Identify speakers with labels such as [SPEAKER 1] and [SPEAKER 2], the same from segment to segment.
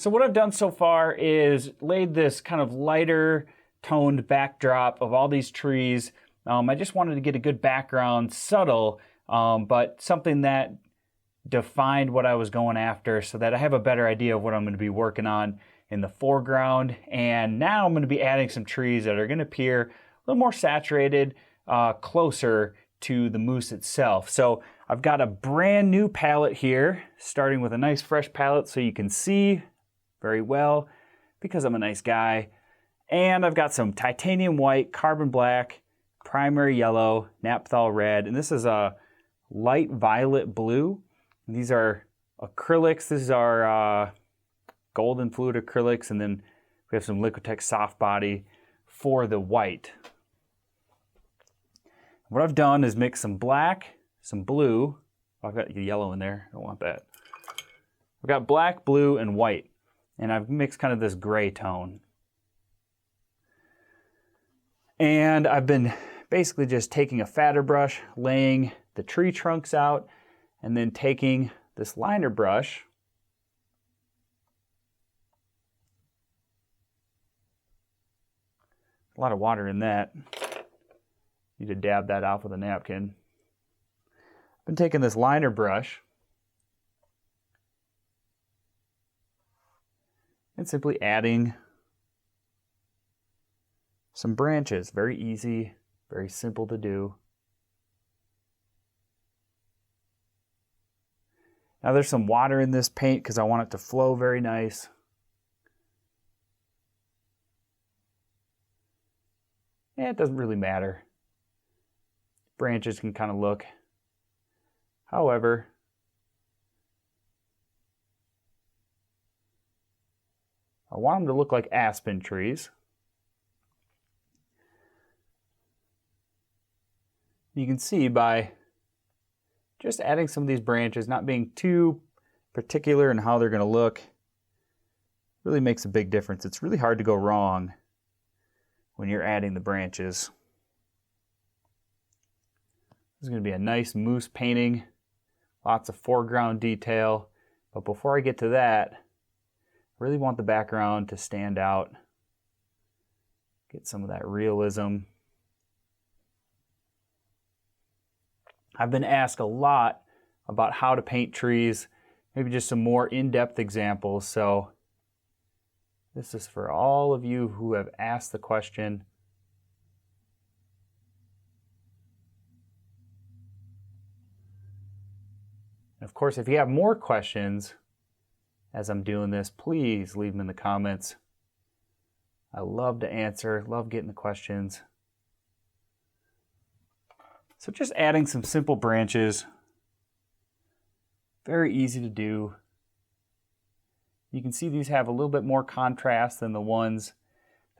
[SPEAKER 1] So what I've done so far is laid this kind of lighter toned backdrop of all these trees. I just wanted to get a good background, subtle, but something that defined what I was going after so that I have a better idea of what I'm going to be working on in the foreground. And now I'm going to be adding some trees that are going to appear a little more saturated, closer to the moose itself. So I've got a brand new palette here, starting with a nice fresh palette so you can see very well because I'm a nice guy. And I've got some titanium white, carbon black, primary yellow, napthol red, and this is a light violet blue. And these are acrylics. This is our golden fluid acrylics, and then we have some liquitex soft body for the white. What I've done is mix some black, some blue. Oh, I've got the yellow in there. I don't want that. I've got black, blue, and white, and I've mixed kind of this gray tone. And I've been basically just taking a fatter brush, laying the tree trunks out, and then taking this liner brush a lot of water in that. Need to dab that off with a napkin. I've been taking this liner brush and simply adding some branches. Very easy, very simple to do. Now there's some water in this paint because I want it to flow very nice. Yeah, it doesn't really matter. Branches can kind of look however. I want them to look like aspen trees. You can see by just adding some of these branches, not being too particular in how they're going to look, really makes a big difference. It's really hard to go wrong when you're adding the branches. This is going to be a nice moose painting, lots of foreground detail. But before I get to that, I really want the background to stand out, get some of that realism. I've been asked a lot about how to paint trees, maybe just some more in-depth examples. So this is for all of you who have asked the question. And of course, if you have more questions as I'm doing this, please leave them in the comments. I love to answer, love getting the questions. So just adding some simple branches, very easy to do. You can see these have a little bit more contrast than the ones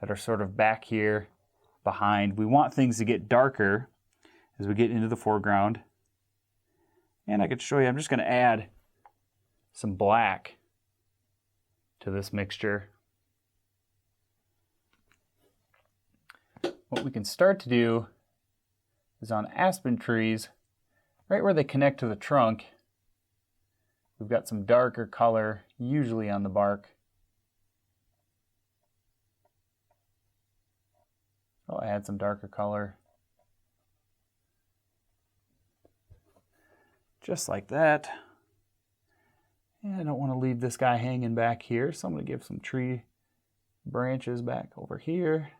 [SPEAKER 1] that are sort of back here behind. We want things to get darker as we get into the foreground. And I could show you, I'm just going to add some black to this mixture. What we can start to do is on aspen trees, right where they connect to the trunk, we've got some darker color, usually on the bark. I'll add some darker color. Just like that. And I don't want to leave this guy hanging back here, so I'm going to give some tree branches back over here.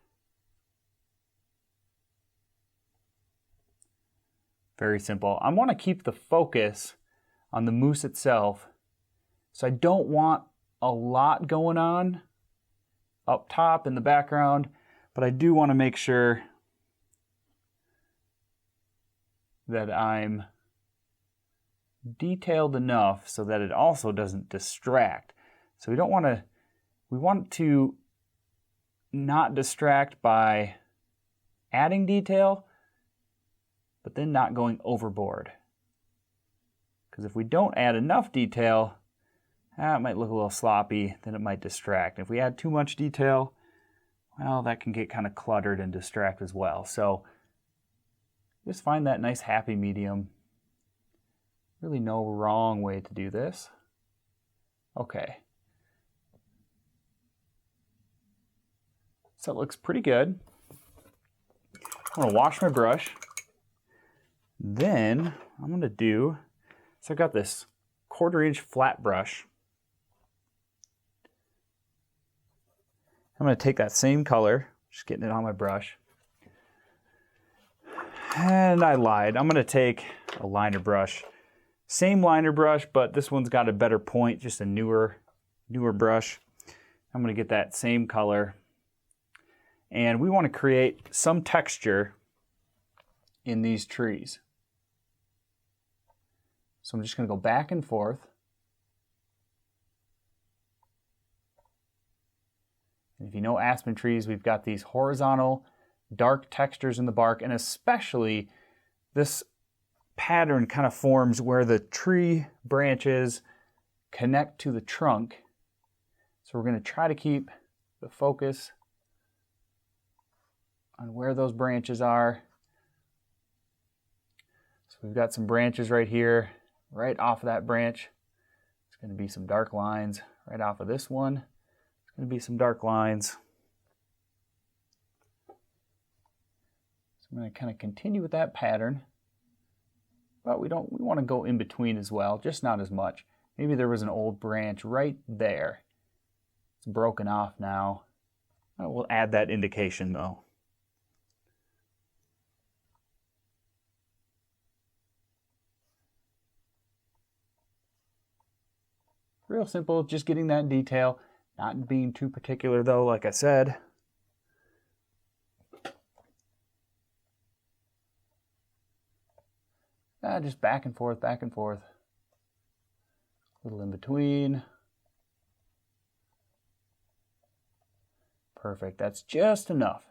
[SPEAKER 1] Very simple. I want to keep the focus on the moose itself, so I don't want a lot going on up top in the background, but I do want to make sure that I'm detailed enough so that it also doesn't distract. So we want to not distract by adding detail, but then not going overboard. Because if we don't add enough detail, it might look a little sloppy, then it might distract. If we add too much detail, well, that can get kind of cluttered and distract as well. So just find that nice happy medium. Really no wrong way to do this. Okay. So it looks pretty good. I'm gonna wash my brush. Then I'm gonna do, so I've got this 1/4-inch flat brush. I'm gonna take that same color, just getting it on my brush. And I lied, I'm gonna take a liner brush. Same liner brush, but this one's got a better point, just a newer brush. I'm gonna get that same color. And we wanna create some texture in these trees. So I'm just gonna go back and forth. And if you know aspen trees, we've got these horizontal, dark textures in the bark, and especially this pattern kind of forms where the tree branches connect to the trunk. So we're going to try to keep the focus on where those branches are. So we've got some branches right here, right off of that branch. It's going to be some dark lines right off of this one. It's going to be some dark lines. So I'm going to kind of continue with that pattern. But we want to go in between as well, just not as much. Maybe there was an old branch right there. It's broken off now. We'll add that indication though. Real simple, just getting that detail, not being too particular though, like I said. Just back and forth, back and forth. A little in between. Perfect, that's just enough.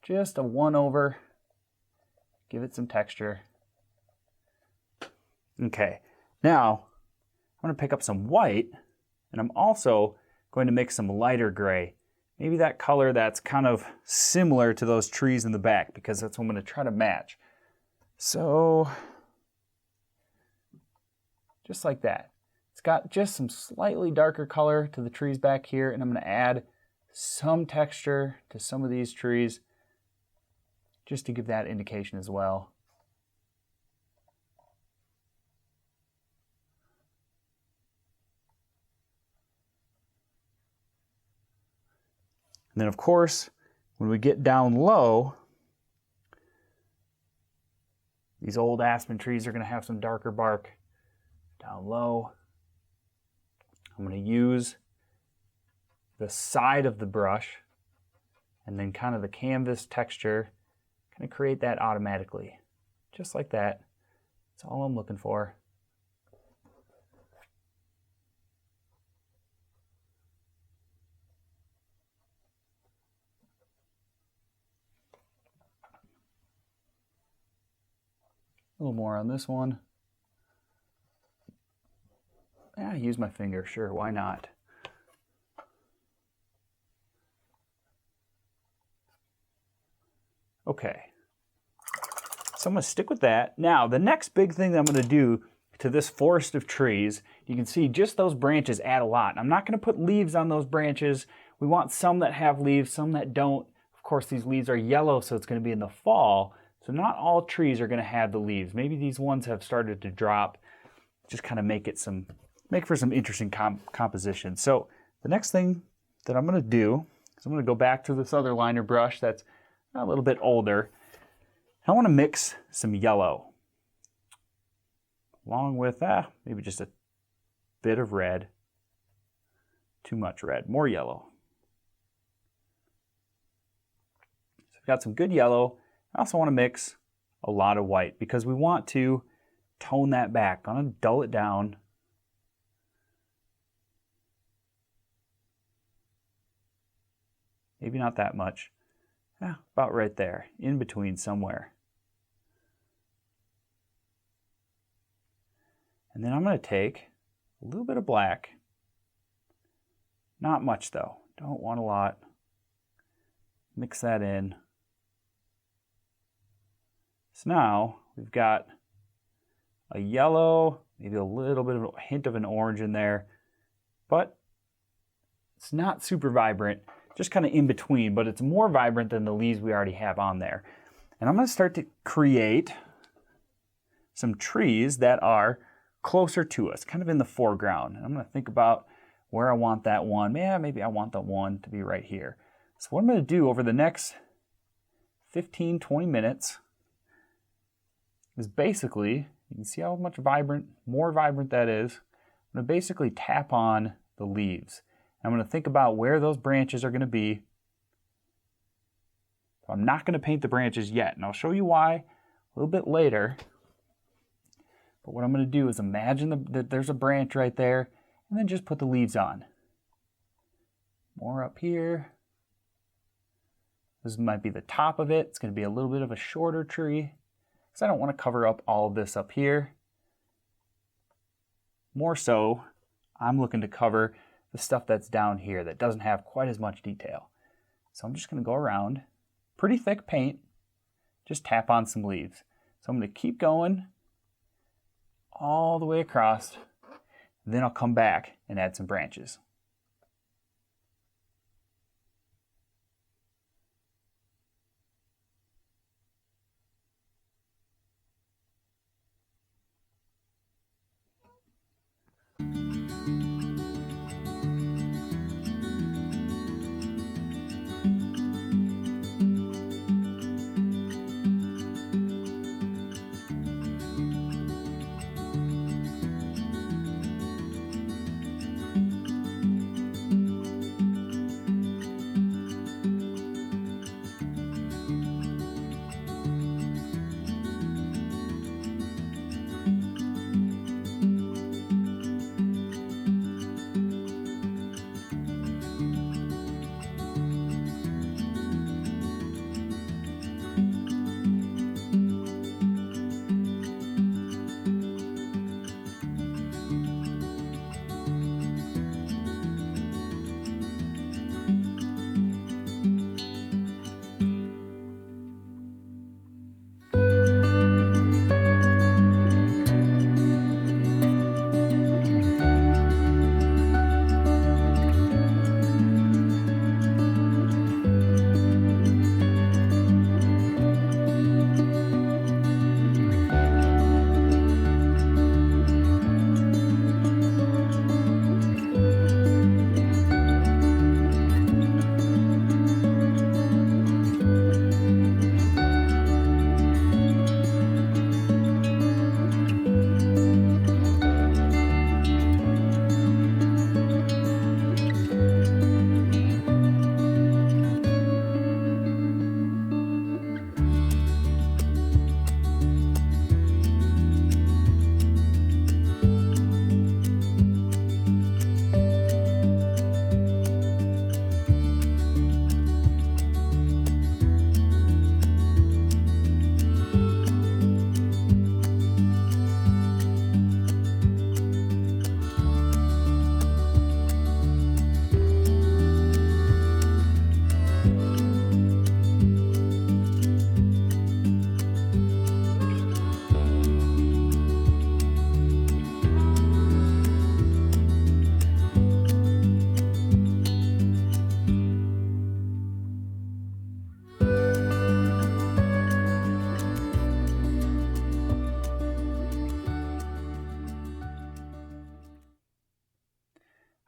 [SPEAKER 1] Just a 1/over. Give it some texture. Okay, now I'm going to pick up some white, and I'm also going to mix some lighter gray. Maybe that color that's kind of similar to those trees in the back, because that's what I'm going to try to match. So, just like that. It's got just some slightly darker color to the trees back here, and I'm going to add some texture to some of these trees just to give that indication as well. And then of course, when we get down low, these old aspen trees are going to have some darker bark. Down low, I'm going to use the side of the brush and then kind of the canvas texture, kind of create that automatically. Just like that. That's all I'm looking for. A little more on this one. Yeah, use my finger, sure, why not? Okay, so I'm going to stick with that. Now, the next big thing that I'm going to do to this forest of trees, you can see just those branches add a lot. I'm not going to put leaves on those branches. We want some that have leaves, some that don't. Of course, these leaves are yellow, so it's going to be in the fall. So not all trees are going to have the leaves. Maybe these ones have started to drop. Just kind of make for some interesting composition. So the next thing that I'm going to do is I'm going to go back to this other liner brush that's a little bit older. I want to mix some yellow along with maybe just a bit of red. Too much red, more yellow. So I've got some good yellow. I also want to mix a lot of white because we want to tone that back. I'm going to dull it down. Maybe not that much. About right there, in between somewhere. And then I'm going to take a little bit of black. Not much though. Don't want a lot. Mix that in. So now we've got a yellow, maybe a little bit of a hint of an orange in there, but it's not super vibrant. just kind of in between, but it's more vibrant than the leaves we already have on there. And I'm going to start to create some trees that are closer to us, kind of in the foreground. And I'm going to think about where I want that one. Yeah, maybe I want the one to be right here. So what I'm going to do over the next 15, 20 minutes is basically, you can see how much more vibrant that is. I'm going to basically tap on the leaves. I'm going to think about where those branches are going to be. So I'm not going to paint the branches yet, and I'll show you why a little bit later. But what I'm going to do is imagine that there's a branch right there, and then just put the leaves on. More up here. This might be the top of it. It's going to be a little bit of a shorter tree, because I don't want to cover up all of this up here. More so, I'm looking to cover the stuff that's down here that doesn't have quite as much detail. So I'm just going to go around, pretty thick paint, just tap on some leaves. So I'm going to keep going all the way across, and then I'll come back and add some branches.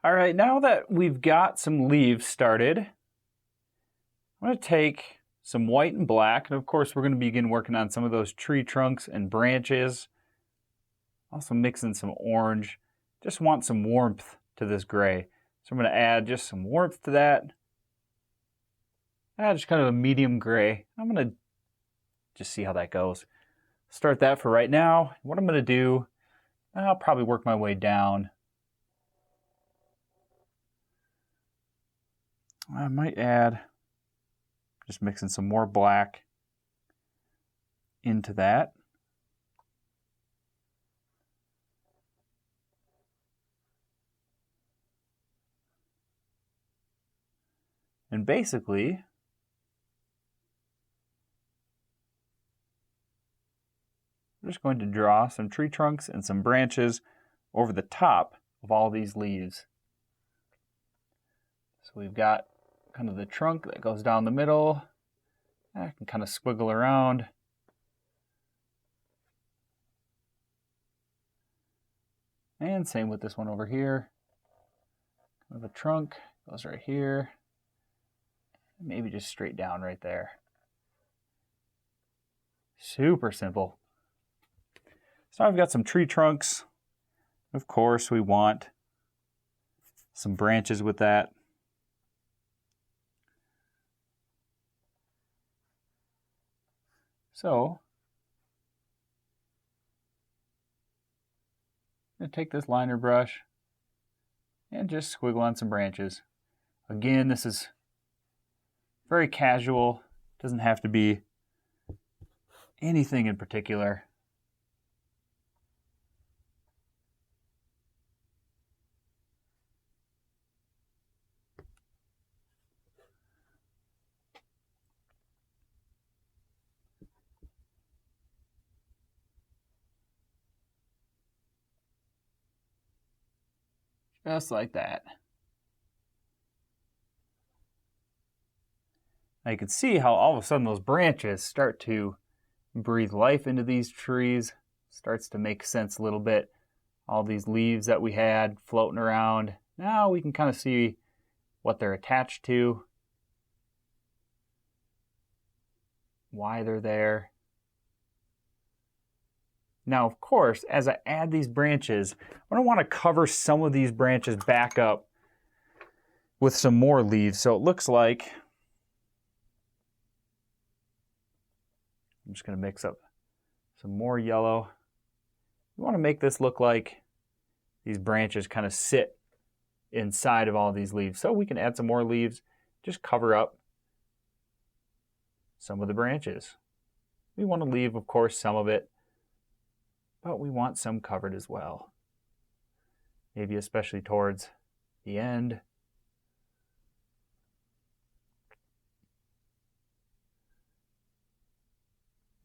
[SPEAKER 1] All right, now that we've got some leaves started, I'm going to take some white and black, and of course we're going to begin working on some of those tree trunks and branches. Also mixing some orange. Just want some warmth to this gray. So I'm going to add just some warmth to that. Just kind of a medium gray. I'm going to just see how that goes. Start that for right now. What I'm going to do, I'll probably work my way down. I might add, just mixing some more black into that. And basically, I'm just going to draw some tree trunks and some branches over the top of all these leaves. So we've got kind of the trunk that goes down the middle. I can kind of squiggle around. And same with this one over here. Kind of a trunk goes right here. Maybe just straight down right there. Super simple. So I've got some tree trunks. Of course, we want some branches with that. So I'm going to take this liner brush and just squiggle on some branches. Again, this is very casual. Doesn't have to be anything in particular. Just like that. Now you can see how all of a sudden those branches start to breathe life into these trees. Starts to make sense a little bit. All these leaves that we had floating around. Now we can kind of see what they're attached to, why they're there. Now, of course, as I add these branches, I want to cover some of these branches back up with some more leaves. So it looks like, I'm just going to mix up some more yellow. You want to make this look like these branches kind of sit inside of all these leaves. So we can add some more leaves, just cover up some of the branches. We want to leave, of course, some of it, but we want some covered as well. Maybe especially towards the end.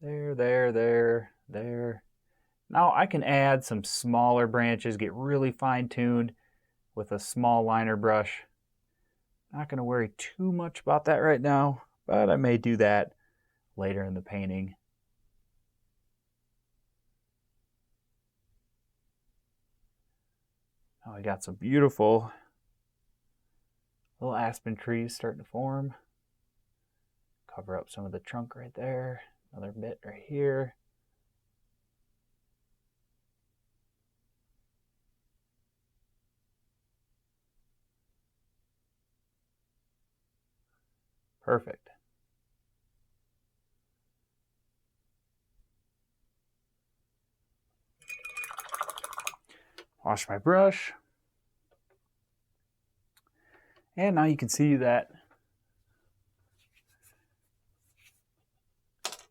[SPEAKER 1] There. Now I can add some smaller branches, get really fine-tuned with a small liner brush. Not going to worry too much about that right now, but I may do that later in the painting. Now I got some beautiful little aspen trees starting to form. Cover up some of the trunk right there. Another bit right here. Perfect. Wash my brush. And now you can see that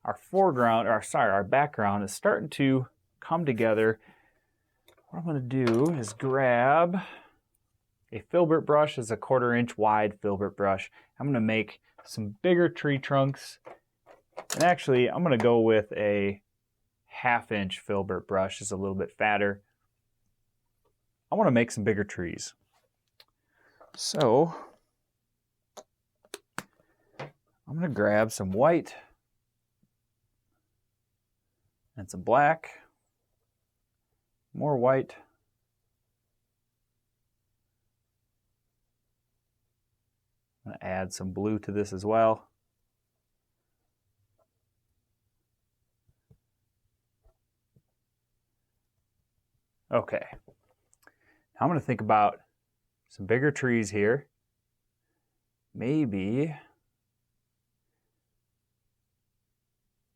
[SPEAKER 1] our background is starting to come together. What I'm going to do is grab a filbert brush. It's a 1/4 inch wide filbert brush. I'm going to make some bigger tree trunks. And actually, I'm going to go with a 1/2 inch filbert brush. It's a little bit fatter. I want to make some bigger trees. So I'm going to grab some white and some black, more white, I'm going to add some blue to this as well. Okay, now I'm going to think about some bigger trees here. Maybe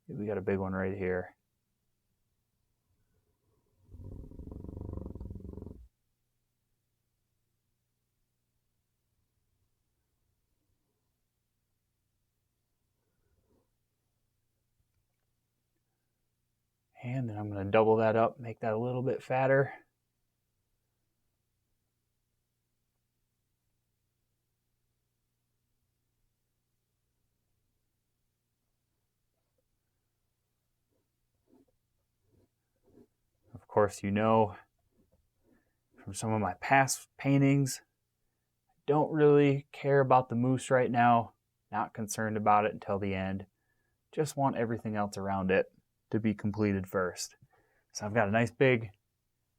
[SPEAKER 1] we got a big one right here. And then I'm going to double that up, make that a little bit fatter. Of course, you know from some of my past paintings, I Don't really care about the moose right now. Not concerned about it until the end. Just want everything else around it to be completed first. So I've got a nice big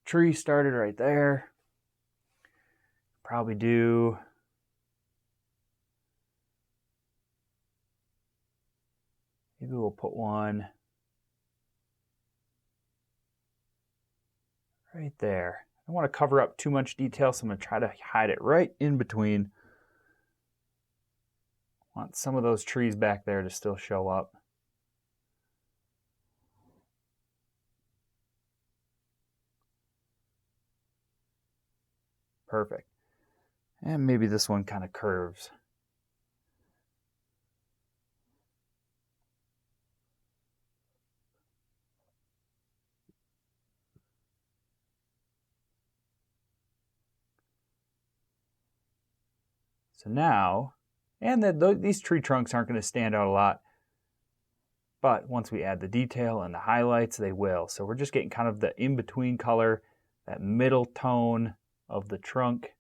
[SPEAKER 1] tree started right there. Probably do maybe we'll put one right there. I don't want to cover up too much detail, so I'm going to try to hide it right in between. I want some of those trees back there to still show up. Perfect. And maybe this one kind of curves. So now, and these tree trunks aren't going to stand out a lot, but once we add the detail and the highlights, they will. So we're just getting kind of the in-between color, that middle tone of the trunk.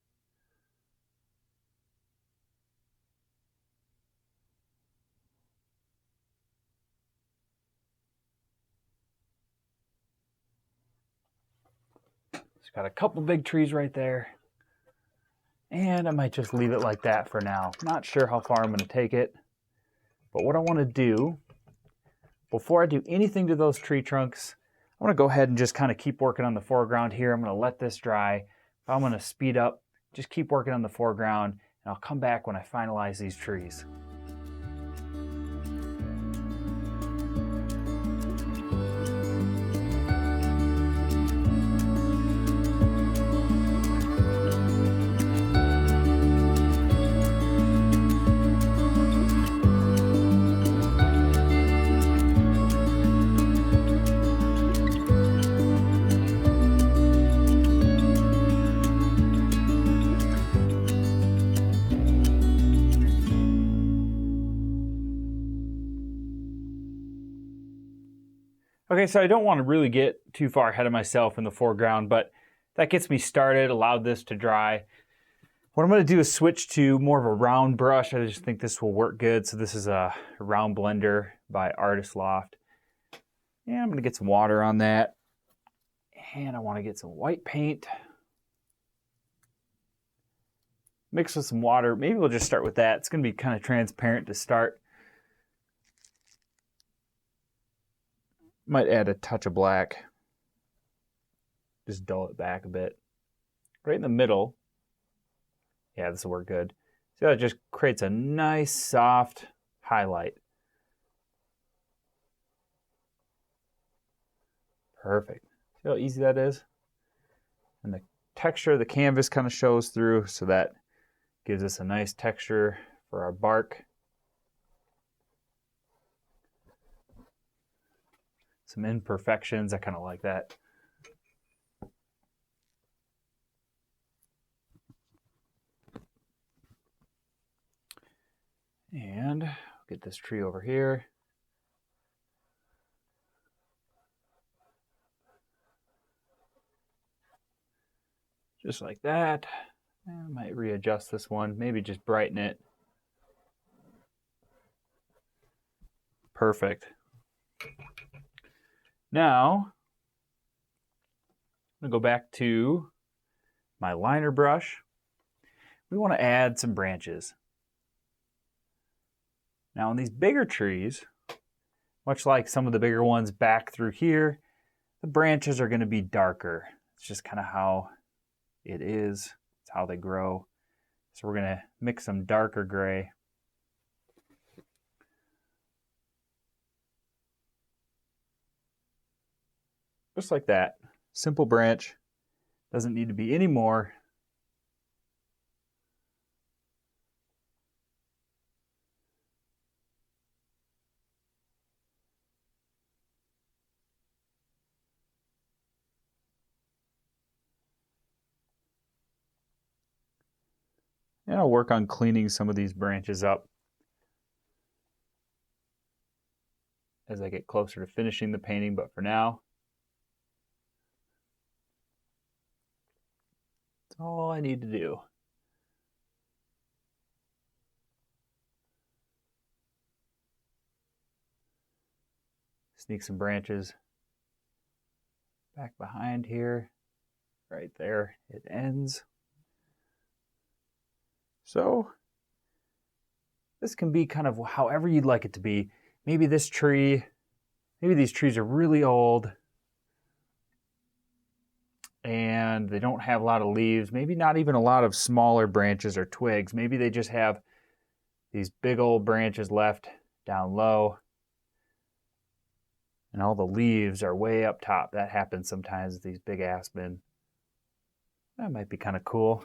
[SPEAKER 1] It's got a couple big trees right there. And I might just leave it like that for now. Not sure how far I'm going to take it. But what I want to do, before I do anything to those tree trunks, I want to go ahead and just kind of keep working on the foreground here. I'm going to let this dry. I'm going to speed up, just keep working on the foreground, and I'll come back when I finalize these trees. Okay, so I don't want to really get too far ahead of myself in the foreground, but that gets me started, allowed this to dry. What I'm going to do is switch to more of a round brush. I just think this will work good. So this is a round blender by Artist Loft. And I'm going to get some water on that. And I want to get some white paint. Mix with some water. Maybe we'll just start with that. It's going to be kind of transparent to start. Might add a touch of black. Just dull it back a bit. Right in the middle. Yeah, this will work good. See how it just creates a nice soft highlight. Perfect. See how easy that is? And the texture of the canvas kind of shows through, so that gives us a nice texture for our bark. Some imperfections, I kind of like that. And I'll get this tree over here. Just like that. I might readjust this one, maybe just brighten it. Perfect. Now, I'm going to go back to my liner brush. We want to add some branches. Now on these bigger trees, much like some of the bigger ones back through here, the branches are going to be darker. It's just kind of how it is. It's how they grow. So we're going to mix some darker gray. Just like that. Simple branch. Doesn't need to be any more. And I'll work on cleaning some of these branches up as I get closer to finishing the painting, but for now, that's all I need to do. Sneak some branches back behind here. Right there it ends. So this can be kind of however you'd like it to be. Maybe this tree, maybe these trees are really old and they don't have a lot of leaves, maybe not even a lot of smaller branches or twigs. Maybe they just have these big old branches left down low and all the leaves are way up top. That happens sometimes with these big aspen. That might be kind of cool.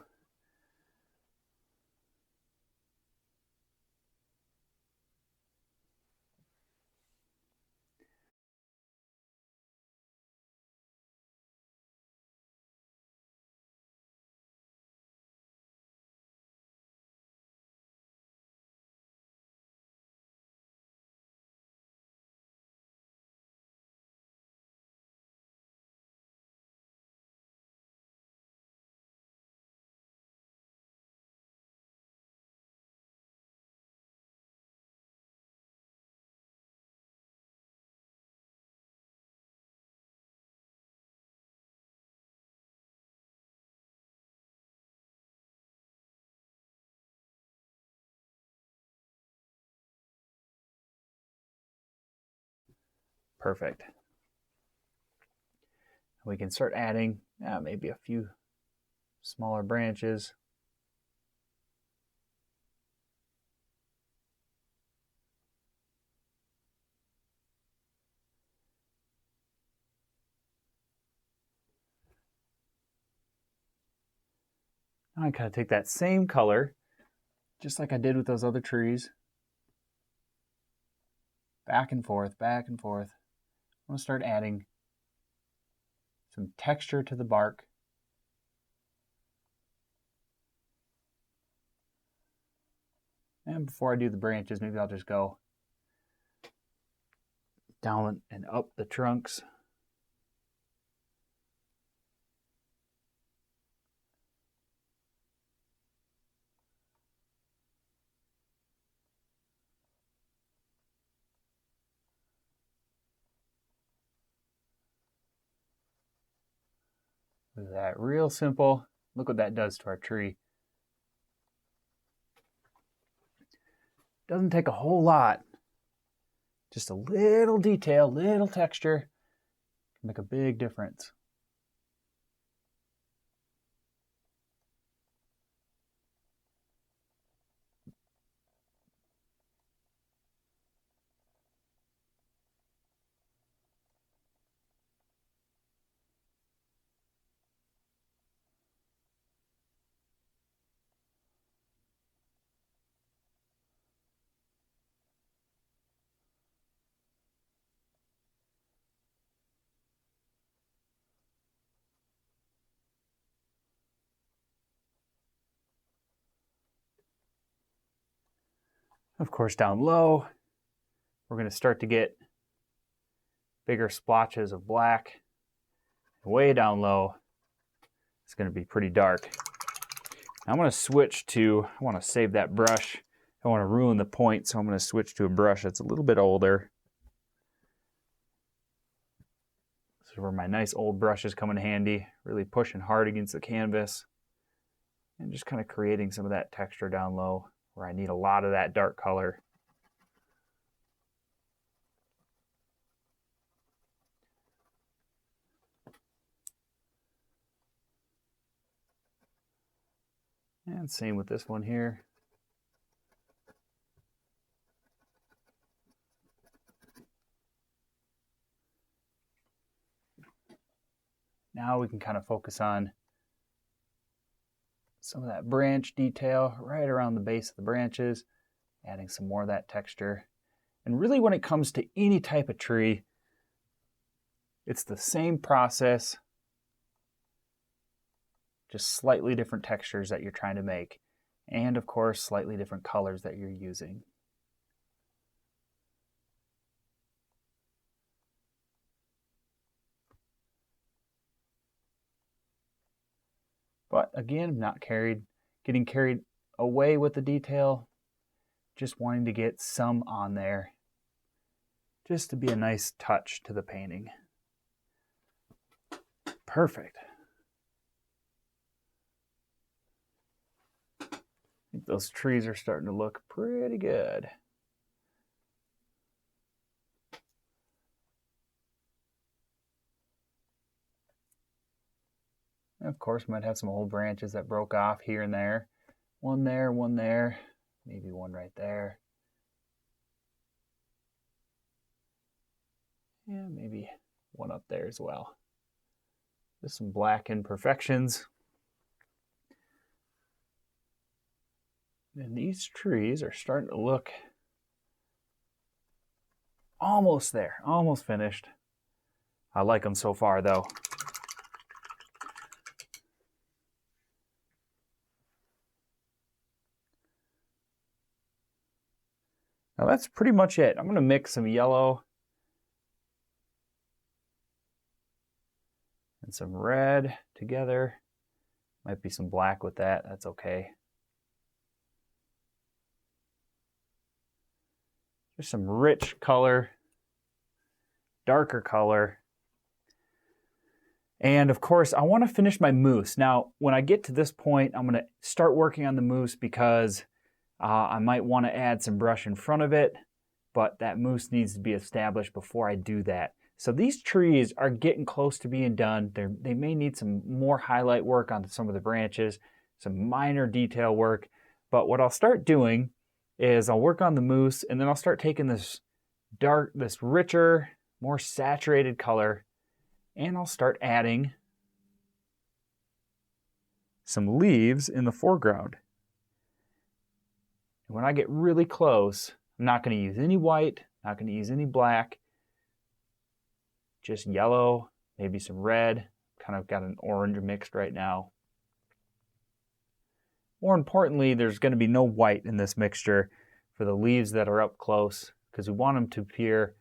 [SPEAKER 1] Perfect. We can start adding maybe a few smaller branches. Now I kind of take that same color, just like I did with those other trees, back and forth, back and forth. I'm going to start adding some texture to the bark. And before I do the branches, maybe I'll just go down and up the trunks. Look at that, real simple. Look what that does to our tree. Doesn't take a whole lot. Just a little detail, little texture can make a big difference. Of course, down low, we're going to start to get bigger splotches of black. Way down low, it's going to be pretty dark. Now I'm going to switch to, I want to save that brush. I don't want to ruin the point, so I'm going to switch to a brush that's a little bit older. This is where my nice old brushes come in handy, really pushing hard against the canvas and just kind of creating some of that texture down low where I need a lot of that dark color. And same with this one here. Now we can kind of focus on some of that branch detail right around the base of the branches, adding some more of that texture. And really when it comes to any type of tree, it's the same process, just slightly different textures that you're trying to make. And of course, slightly different colors that you're using. But again, not getting carried away with the detail, just wanting to get some on there just to be a nice touch to the painting. Perfect. I think those trees are starting to look pretty good. And of course, might have some old branches that broke off here and there. One there, maybe one right there. Yeah, maybe one up there as well. Just some black imperfections. And these trees are starting to look almost there, almost finished. I like them so far though. Now that's pretty much it. I'm going to mix some yellow and some red together. Might be some black with that, that's okay. Just some rich color, darker color. And of course, I want to finish my mousse. Now, when I get to this point, I'm going to start working on the mousse because I might want to add some brush in front of it, but that mousse needs to be established before I do that. So these trees are getting close to being done. They may need some more highlight work on some of the branches, some minor detail work. But what I'll start doing is I'll work on the mousse, and then I'll start taking this richer, more saturated color, and I'll start adding some leaves in the foreground. And when I get really close, I'm not going to use any white, not going to use any black. Just yellow, maybe some red, kind of got an orange mixed right now. More importantly, there's going to be no white in this mixture for the leaves that are up close because we want them to appear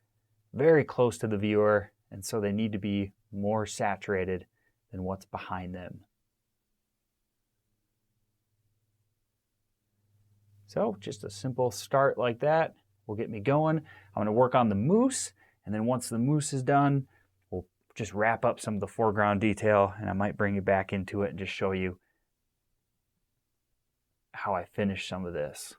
[SPEAKER 1] very close to the viewer, and so they need to be more saturated than what's behind them. So just a simple start like that will get me going. I'm going to work on the mousse. And then once the mousse is done, we'll just wrap up some of the foreground detail, and I might bring you back into it and just show you how I finish some of this.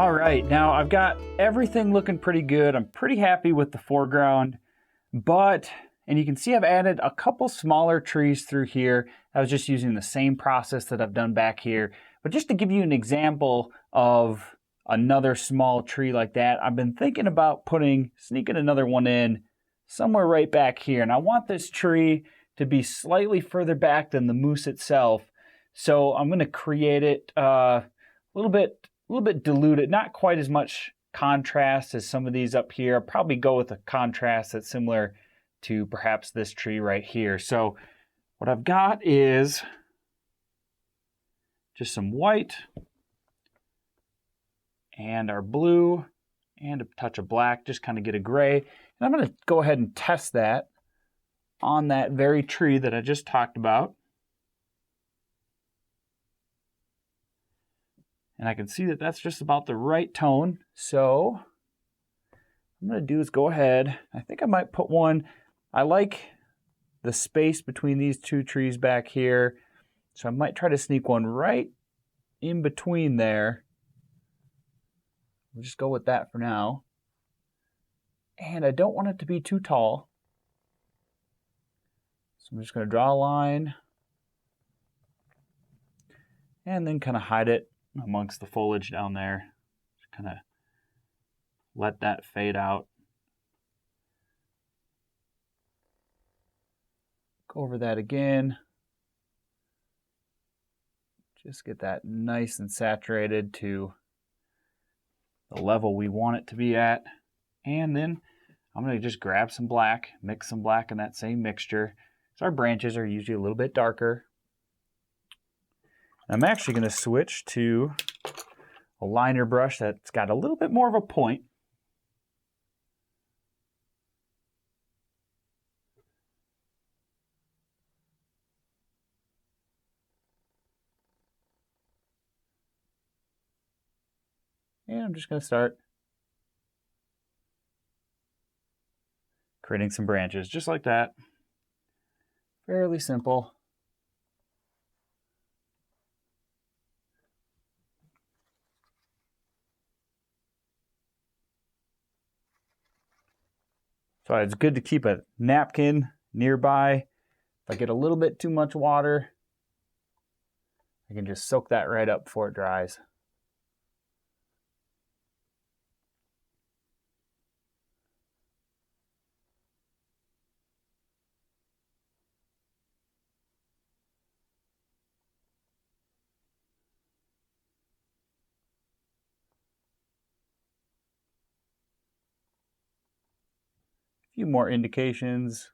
[SPEAKER 1] All right, now I've got everything looking pretty good. I'm pretty happy with the foreground, and you can see I've added a couple smaller trees through here. I was just using the same process that I've done back here. But just to give you an example of another small tree like that, I've been thinking about sneaking another one in somewhere right back here. And I want this tree to be slightly further back than the moose itself. So I'm going to create it a little bit diluted, not quite as much contrast as some of these up here. I'll probably go with a contrast that's similar to perhaps this tree right here. So what I've got is just some white and our blue and a touch of black, just kind of get a gray. And I'm going to go ahead and test that on that very tree that I just talked about. And I can see that that's just about the right tone. So what I'm going to do is go ahead. I think I might put one. I like the space between these two trees back here. So I might try to sneak one right in between there. We'll just go with that for now. And I don't want it to be too tall. So I'm just going to draw a line and then kind of hide it amongst the foliage down there. Just kind of let that fade out. Go over that again. Just get that nice and saturated to the level we want it to be at. And then I'm going to just grab some black, mix some black in that same mixture. So our branches are usually a little bit darker. I'm actually going to switch to a liner brush that's got a little bit more of a point. And I'm just going to start creating some branches just like that. Fairly simple. So it's good to keep a napkin nearby. If I get a little bit too much water, I can just soak that right up before it dries. A few more indications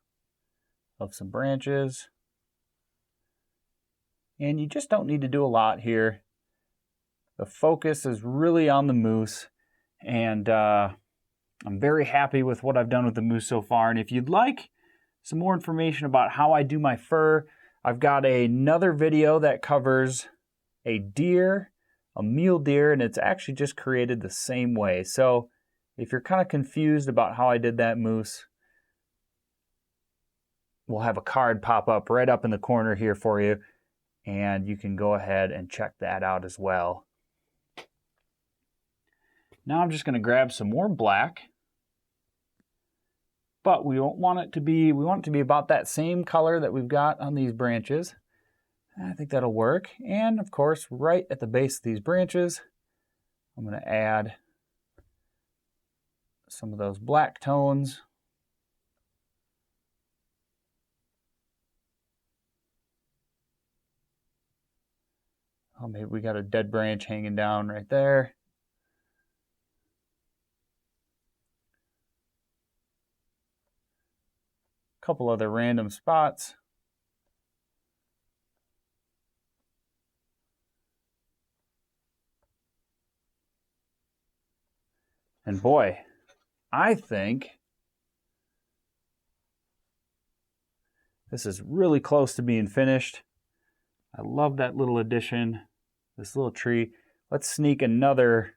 [SPEAKER 1] of some branches. And you just don't need to do a lot here. The focus is really on the moose, and I'm very happy with what I've done with the moose so far. And if you'd like some more information about how I do my fur, I've got another video that covers a deer, a mule deer, and it's actually just created the same way. So if you're kind of confused about how I did that moose, we'll have a card pop up right up in the corner here for you, and you can go ahead and check that out as well. Now I'm just going to grab some more black, but we want it to be about that same color that we've got on these branches. I think that'll work. And of course, right at the base of these branches, I'm going to add some of those black tones. Oh, maybe we got a dead branch hanging down right there. A couple other random spots. And boy, I think this is really close to being finished. I love that little addition, this little tree. Let's sneak another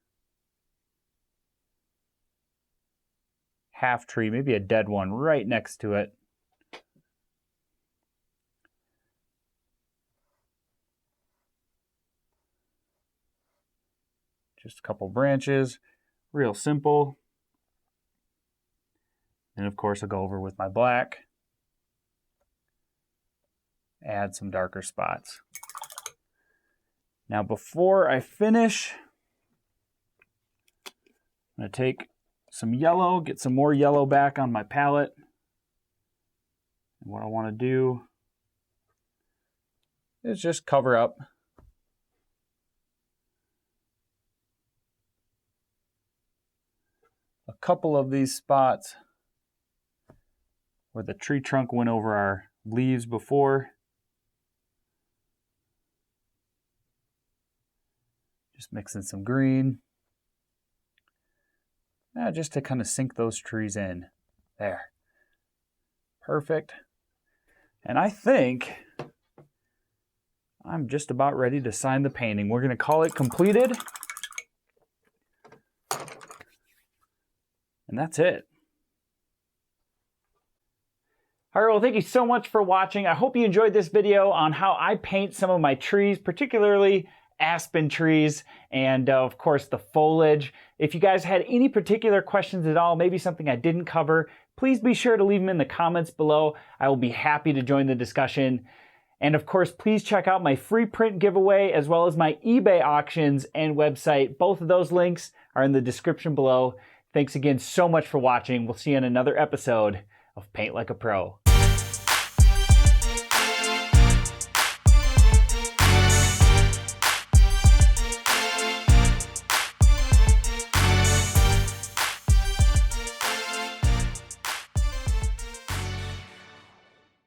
[SPEAKER 1] half tree, maybe a dead one, right next to it. Just a couple branches, real simple. And of course I'll go over with my black. Add some darker spots. Now before I finish, I'm going to take some yellow, get some more yellow back on my palette. And what I want to do is just cover up a couple of these spots where the tree trunk went over our leaves before. Just mixing some green. Just to kind of sink those trees in. There. Perfect. And I think I'm just about ready to sign the painting. We're going to call it completed. And that's it. All right, well, thank you so much for watching. I hope you enjoyed this video on how I paint some of my trees, particularly aspen trees, and of course the foliage. If you guys had any particular questions at all, maybe something I didn't cover, please be sure to leave them in the comments below. I will be happy to join the discussion. And of course, please check out my free print giveaway as well as my eBay auctions and website. Both of those links are in the description below. Thanks again so much for watching. We'll see you in another episode of Paint Like a Pro.